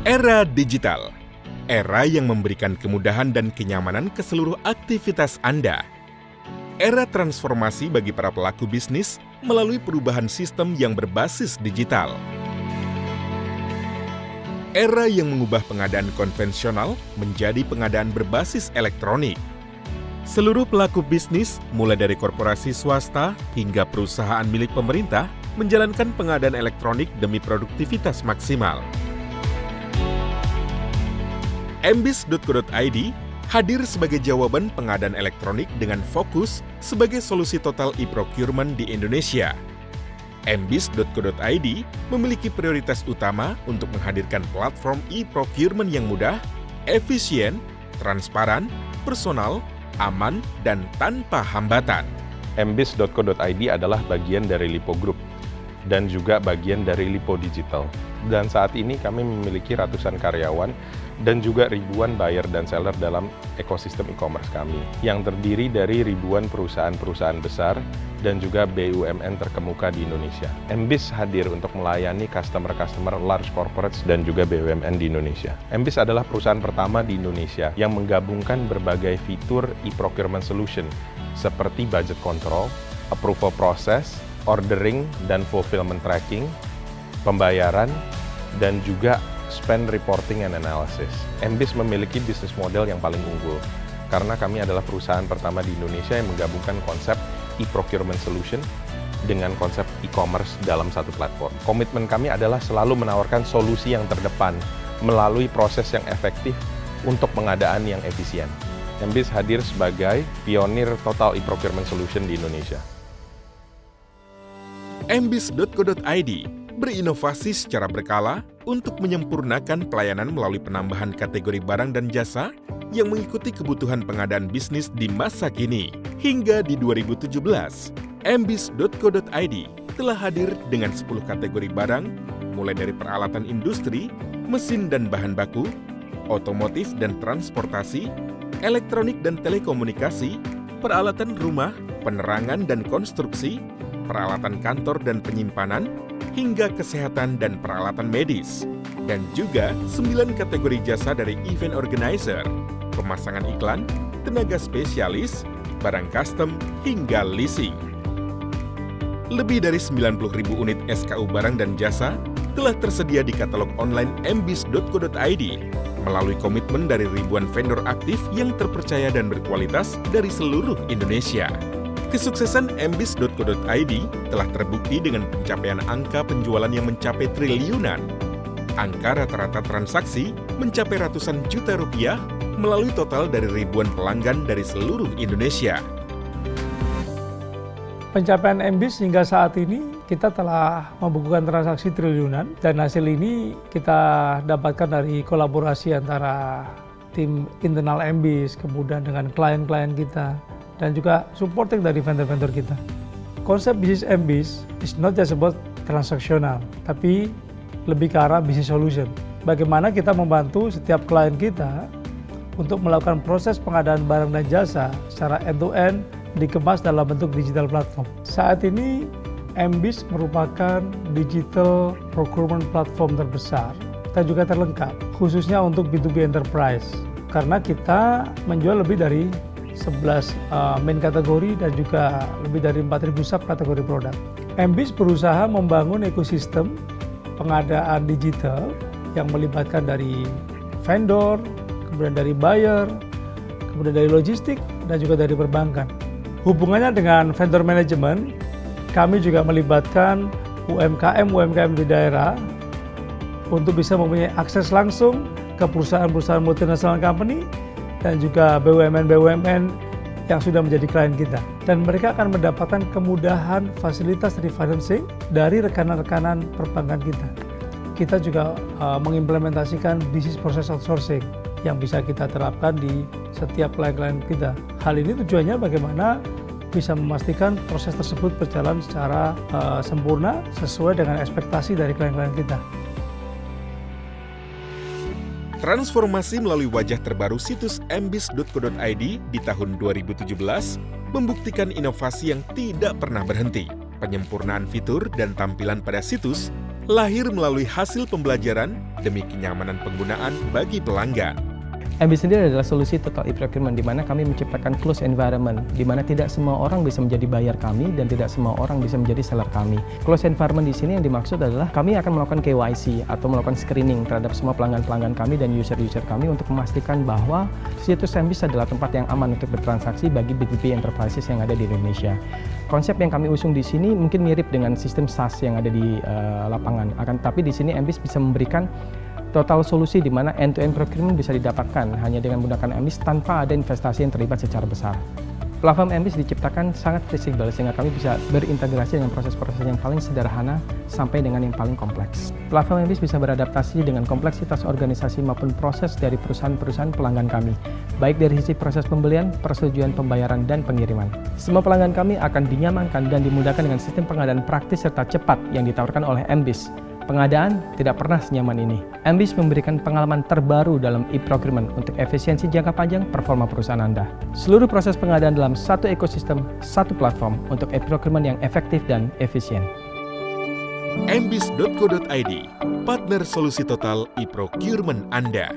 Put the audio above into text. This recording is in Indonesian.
Era digital, era yang memberikan kemudahan dan kenyamanan ke seluruh aktivitas Anda. Era transformasi bagi para pelaku bisnis melalui perubahan sistem yang berbasis digital. Era yang mengubah pengadaan konvensional menjadi pengadaan berbasis elektronik. Seluruh pelaku bisnis, mulai dari korporasi swasta hingga perusahaan milik pemerintah, menjalankan pengadaan elektronik demi produktivitas maksimal. mbis.co.id hadir sebagai jawaban pengadaan elektronik dengan fokus sebagai solusi total e-procurement di Indonesia. mbis.co.id memiliki prioritas utama untuk menghadirkan platform e-procurement yang mudah, efisien, transparan, personal, aman, dan tanpa hambatan. mbis.co.id adalah bagian dari Lipo Group dan juga bagian dari Lipo Digital. Dan saat ini kami memiliki ratusan karyawan dan juga ribuan buyer dan seller dalam ekosistem e-commerce kami yang terdiri dari ribuan perusahaan-perusahaan besar dan juga BUMN terkemuka di Indonesia. MBIS hadir untuk melayani customer-customer large corporates dan juga BUMN di Indonesia. MBIS adalah perusahaan pertama di Indonesia yang menggabungkan berbagai fitur e-procurement solution seperti budget control, approval process, ordering dan fulfillment tracking, pembayaran, dan juga spend reporting and analysis. MBIS memiliki bisnis model yang paling unggul karena kami adalah perusahaan pertama di Indonesia yang menggabungkan konsep e-procurement solution dengan konsep e-commerce dalam satu platform. Komitmen kami adalah selalu menawarkan solusi yang terdepan melalui proses yang efektif untuk pengadaan yang efisien. MBIS hadir sebagai pionir total e-procurement solution di Indonesia. mbis.co.id berinovasi secara berkala untuk menyempurnakan pelayanan melalui penambahan kategori barang dan jasa yang mengikuti kebutuhan pengadaan bisnis di masa kini. Hingga di 2017, mbis.co.id telah hadir dengan 10 kategori barang, mulai dari peralatan industri, mesin dan bahan baku, otomotif dan transportasi, elektronik dan telekomunikasi, peralatan rumah, penerangan dan konstruksi, peralatan kantor dan penyimpanan, hingga kesehatan dan peralatan medis. Dan juga 9 kategori jasa dari event organizer, pemasangan iklan, tenaga spesialis, barang custom, hingga leasing. Lebih dari 90.000 unit SKU barang dan jasa telah tersedia di katalog online mbis.co.id melalui komitmen dari ribuan vendor aktif yang terpercaya dan berkualitas dari seluruh Indonesia. Kesuksesan mbis.co.id telah terbukti dengan pencapaian angka penjualan yang mencapai triliunan. Angka rata-rata transaksi mencapai ratusan juta rupiah melalui total dari ribuan pelanggan dari seluruh Indonesia. Pencapaian MBIS hingga saat ini kita telah membukukan transaksi triliunan dan hasil ini kita dapatkan dari kolaborasi antara tim internal MBIS kemudian dengan klien-klien kita dan juga supporting dari vendor-vendor kita. Konsep bisnis MBIS is not just about transaksional, tapi lebih ke arah business solution. Bagaimana kita membantu setiap klien kita untuk melakukan proses pengadaan barang dan jasa secara end-to-end dikemas dalam bentuk digital platform. Saat ini MBIS merupakan digital procurement platform terbesar dan juga terlengkap, khususnya untuk B2B enterprise. Karena kita menjual lebih dari 11 main kategori dan juga lebih dari 4.000 sub kategori produk. MBIS berusaha membangun ekosistem pengadaan digital yang melibatkan dari vendor, kemudian dari buyer, kemudian dari logistik, dan juga dari perbankan. Hubungannya dengan vendor management, kami juga melibatkan UMKM di daerah untuk bisa mempunyai akses langsung ke perusahaan-perusahaan multinational company dan juga BUMN yang sudah menjadi klien kita. Dan mereka akan mendapatkan kemudahan fasilitas refinancing dari rekanan-rekanan perbankan kita. Kita juga mengimplementasikan bisnis proses outsourcing yang bisa kita terapkan di setiap klien-klien kita. Hal ini tujuannya bagaimana bisa memastikan proses tersebut berjalan secara sempurna sesuai dengan ekspektasi dari klien-klien kita. Transformasi melalui wajah terbaru situs mbis.co.id di tahun 2017 membuktikan inovasi yang tidak pernah berhenti. Penyempurnaan fitur dan tampilan pada situs lahir melalui hasil pembelajaran demi kenyamanan penggunaan bagi pelanggan. MBIS sendiri adalah solusi total e-procurement di mana kami menciptakan closed environment di mana tidak semua orang bisa menjadi buyer kami dan tidak semua orang bisa menjadi seller kami. Closed environment di sini yang dimaksud adalah kami akan melakukan KYC atau melakukan screening terhadap semua pelanggan-pelanggan kami dan user-user kami untuk memastikan bahwa situs MBIS adalah tempat yang aman untuk bertransaksi bagi B2B enterprises yang ada di Indonesia. Konsep yang kami usung di sini mungkin mirip dengan sistem SaaS yang ada di lapangan. Tapi di sini MBIS bisa memberikan total solusi di mana end-to-end procurement bisa didapatkan hanya dengan menggunakan MBIS tanpa ada investasi yang terlibat secara besar. Platform MBIS diciptakan sangat fleksibel sehingga kami bisa berintegrasi dengan proses-proses yang paling sederhana sampai dengan yang paling kompleks. Platform MBIS bisa beradaptasi dengan kompleksitas organisasi maupun proses dari perusahaan-perusahaan pelanggan kami, baik dari sisi proses pembelian, persetujuan pembayaran, dan pengiriman. Semua pelanggan kami akan dinyamankan dan dimudahkan dengan sistem pengadaan praktis serta cepat yang ditawarkan oleh MBIS. Pengadaan tidak pernah senyaman ini. MBIS memberikan pengalaman terbaru dalam e-procurement untuk efisiensi jangka panjang performa perusahaan Anda. Seluruh proses pengadaan dalam satu ekosistem, satu platform untuk e-procurement yang efektif dan efisien. mbis.co.id, partner solusi total e-procurement Anda.